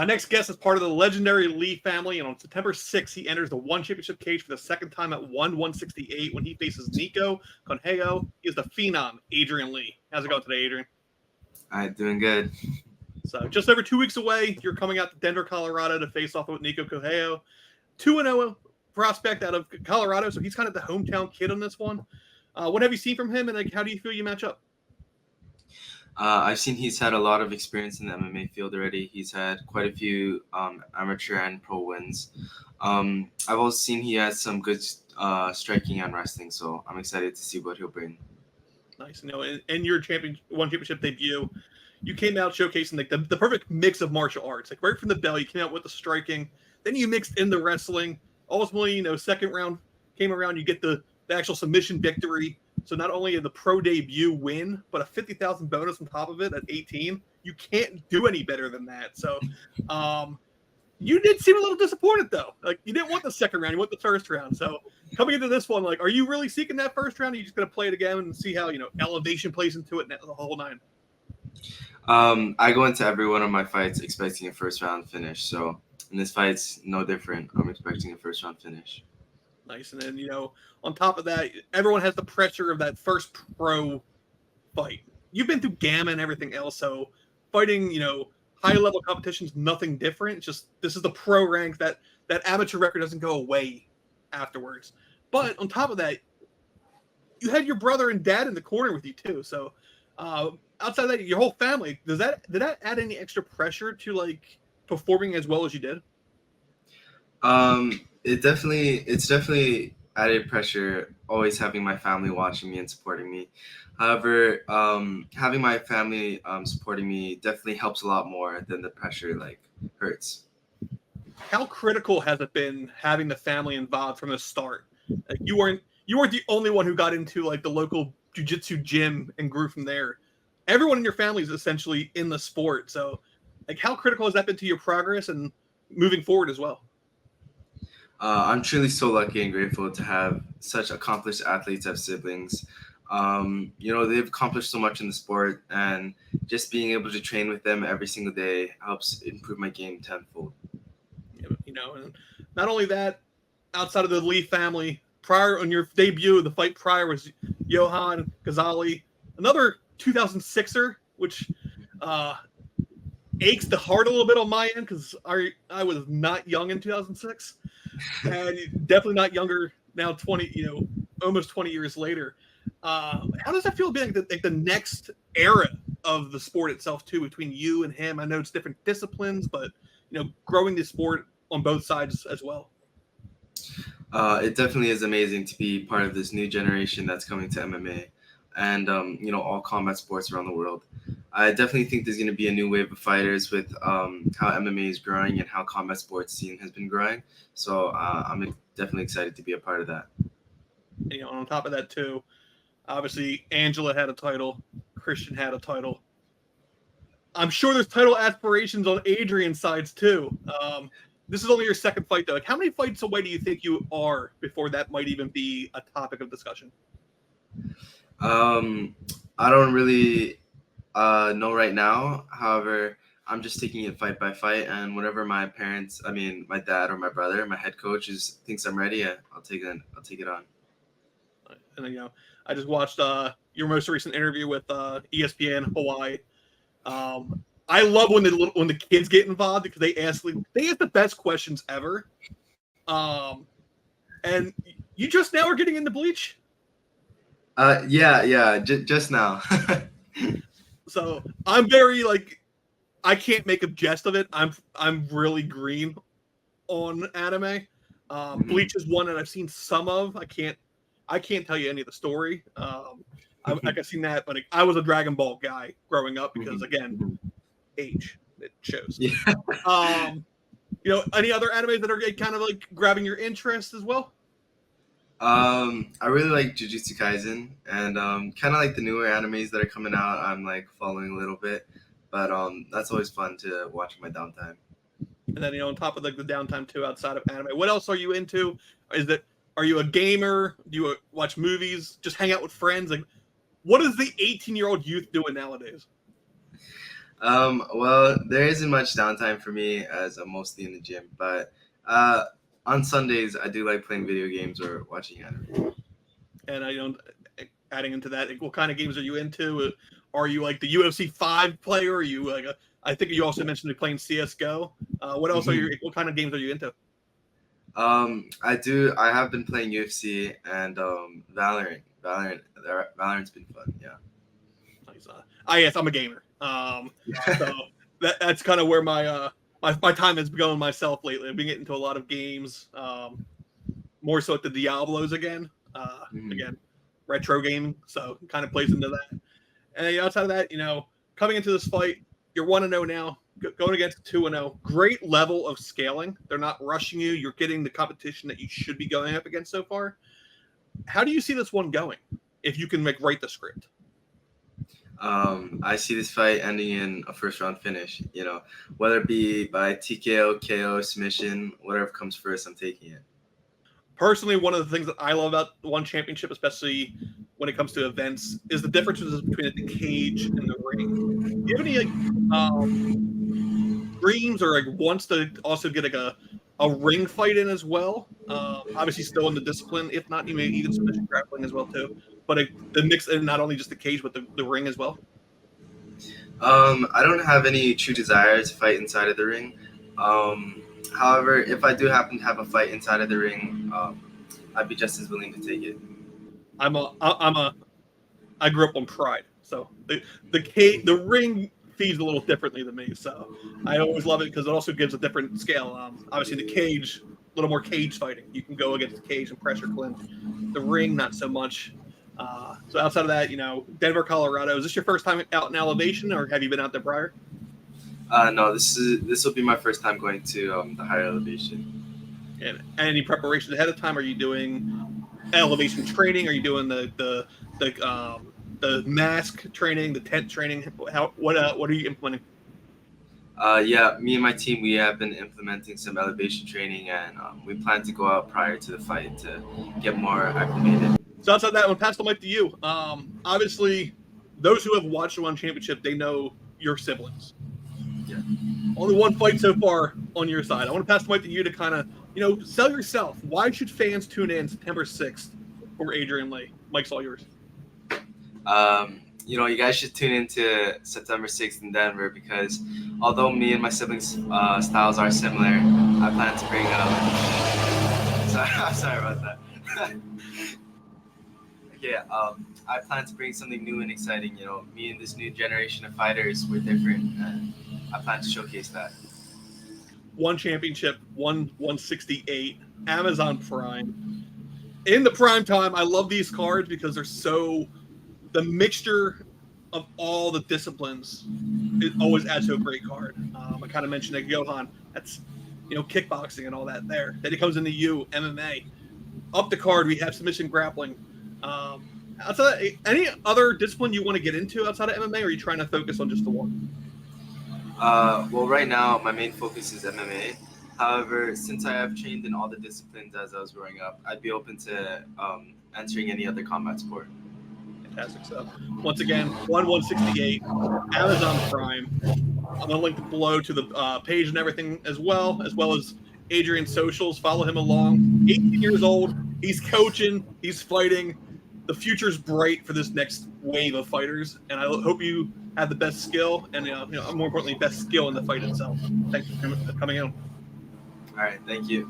My next guest is part of the legendary Lee family, and on September 6th, he enters the One Championship cage for the second time at 168 when he faces Nico Cornejo. He is the Phenom, Adrian Lee. How's it going today, Adrian? All right, doing good. So just over 2 weeks away, you're coming out to Denver, Colorado to face off with Nico Cornejo. 2-0 prospect out of Colorado, so he's kind of the hometown kid on this one. What have you seen from him, and how do you feel you match up? I've seen he's had a lot of experience in the MMA field already. He's had quite a few amateur and pro wins. I've also seen he has some good striking and wrestling, so I'm excited to see what he'll bring. Nice. In your One Championship debut, you came out showcasing the perfect mix of martial arts. Like right from the bell, you came out with the striking, then you mixed in the wrestling. Ultimately, second round came around, you get the actual submission victory. So not only the pro debut win, but a 50,000 bonus on top of it at 18. You can't do any better than that. So you did seem a little disappointed, though. Like, you didn't want the second round. You want the first round. So coming into this one, are you really seeking that first round? Or are you just going to play it again and see how, elevation plays into it, the whole nine? I go into every one of my fights expecting a first round finish. So in this fight's no different. I'm expecting a first round finish. Nice. And then, on top of that, everyone has the pressure of that first pro fight. You've been through Gamma and everything else, so fighting, high-level competition is nothing different. It's just this is the pro rank that amateur record doesn't go away afterwards. But on top of that, you had your brother and dad in the corner with you too. So outside of that, your whole family, did that add any extra pressure to performing as well as you did? It's definitely added pressure always having my family watching me and supporting me. However, having my family supporting me definitely helps a lot more than the pressure hurts. How critical has it been having the family involved from the start? You weren't the only one who got into the local jiu-jitsu gym and grew from there. Everyone in your family is essentially in the sport. So how critical has that been to your progress and moving forward as well? I'm truly so lucky and grateful to have such accomplished athletes as siblings. They've accomplished so much in the sport, and just being able to train with them every single day helps improve my game tenfold. And not only that, outside of the Lee family, prior on your debut, the fight prior was Johan Ghazali, another 2006er, which aches the heart a little bit on my end because I was not young in 2006. And definitely not younger now, 20, almost 20 years later. How does that feel being the next era of the sport itself too, between you and him? I know it's different disciplines, but growing the sport on both sides as well. It definitely is amazing to be part of this new generation that's coming to MMA and all combat sports around the world. I definitely think there's going to be a new wave of fighters with how MMA is growing and how combat sports scene has been growing. So I'm definitely excited to be a part of that. And, on top of that too, obviously Angela had a title, Christian had a title. I'm sure there's title aspirations on Adrian's sides too. This is only your second fight though. How many fights away do you think you are before that might even be a topic of discussion? I don't really know right now. However, I'm just taking it fight by fight, and whenever my dad or my brother, my head coach thinks I'm ready, I'll take it on. And then, I just watched your most recent interview with ESPN Hawaii. I love when the kids get involved because they ask the best questions ever. And you just now are getting into bleach? Yeah, just now. So I'm very I can't make a jest of it. I'm really green on anime. Bleach is one that I've seen some of. I can't tell you any of the story. I've seen that, but I was a Dragon Ball guy growing up because again, age it shows. Yeah. Any other animes that are kind of grabbing your interest as well? I really like Jujutsu Kaisen and kind of like the newer animes that are coming out. I'm following a little bit, but that's always fun to watch in my downtime. And then on top of the downtime too, outside of anime, what else are you into? Are you a gamer? Do you watch movies? Just hang out with friends? What is the 18-year-old youth doing nowadays? Well, there isn't much downtime for me as I'm mostly in the gym, but on Sundays I do like playing video games or watching anime. And I don't. Adding into that, like, what kind of games are you into? Are you like the UFC 5 player? Are you like I think you also mentioned playing CS:GO. What else are you? What kind of games are you into? I have been playing UFC and Valorant. Valorant's been fun. Yeah. Nice. Yes, I'm a gamer. So that's kind of where my time has been going myself lately. I've been getting into a lot of games. More so at the Diablos again. Mhm. Again, retro gaming, so it kind of plays into that. And outside of that, coming into this fight, you're 1-0 now, going against 2-0. Great level of scaling. They're not rushing you. You're getting the competition that you should be going up against so far. How do you see this one going? If you can write the script. I see this fight ending in a first round finish. Whether it be by TKO, KO, submission, whatever comes first, I'm taking it. Personally, one of the things that I love about one championship, especially when it comes to events, is the differences between the cage and the ring. Do you have any dreams or wants to also get a ring fight in as well? Obviously, still in the discipline. If not, you may even submission grappling as well too. But the mix, and not only just the cage, but the ring as well. I don't have any true desire to fight inside of the ring. However, if I do happen to have a fight inside of the ring, I'd be just as willing to take it. I grew up on Pride, so the ring feeds a little differently than me. So I always love it because it also gives a different scale. Obviously, the cage, a little more cage fighting. You can go against the cage and pressure clinch. The ring, not so much. So outside of that, Denver, Colorado. Is this your first time out in elevation, or have you been out there prior? No, this will be my first time going to the higher elevation. And any preparation ahead of time? Are you doing elevation training? Are you doing the mask training, the tent training? What are you implementing? Yeah, me and my team, we have been implementing some elevation training, and we plan to go out prior to the fight to get more acclimated. So outside that, I'm gonna pass the mic to you. Obviously, those who have watched the One Championship, they know your siblings. Yeah. Only one fight so far on your side. I want to pass the mic to you to kind of, sell yourself. Why should fans tune in September 6th for Adrian Lee? Mike's all yours. You guys should tune into September 6th in Denver because although me and my siblings' styles are similar, I plan to bring I'm sorry about that. Yeah, I plan to bring something new and exciting. Me and this new generation of fighters, we're different, and I plan to showcase that. One championship, 168, Amazon Prime. In the prime time, I love these cards because they're the mixture of all the disciplines. It always adds to a great card. I kind of mentioned that Johan. That's kickboxing and all that there. Then it comes into MMA. Up the card, we have submission grappling. Outside any other discipline you want to get into outside of MMA, or are you trying to focus on just the one? Well, right now my main focus is MMA. However, since I have trained in all the disciplines as I was growing up, I'd be open to entering any other combat sport. Fantastic stuff. Once again, 168, Amazon Prime. I'm gonna link below to the page and everything as well as Adrian's socials. Follow him along. 18 years old. He's coaching. He's fighting. The future's bright for this next wave of fighters, and I hope you have the best skill and more importantly, best skill in the fight itself. Thanks for coming in. All right, thank you.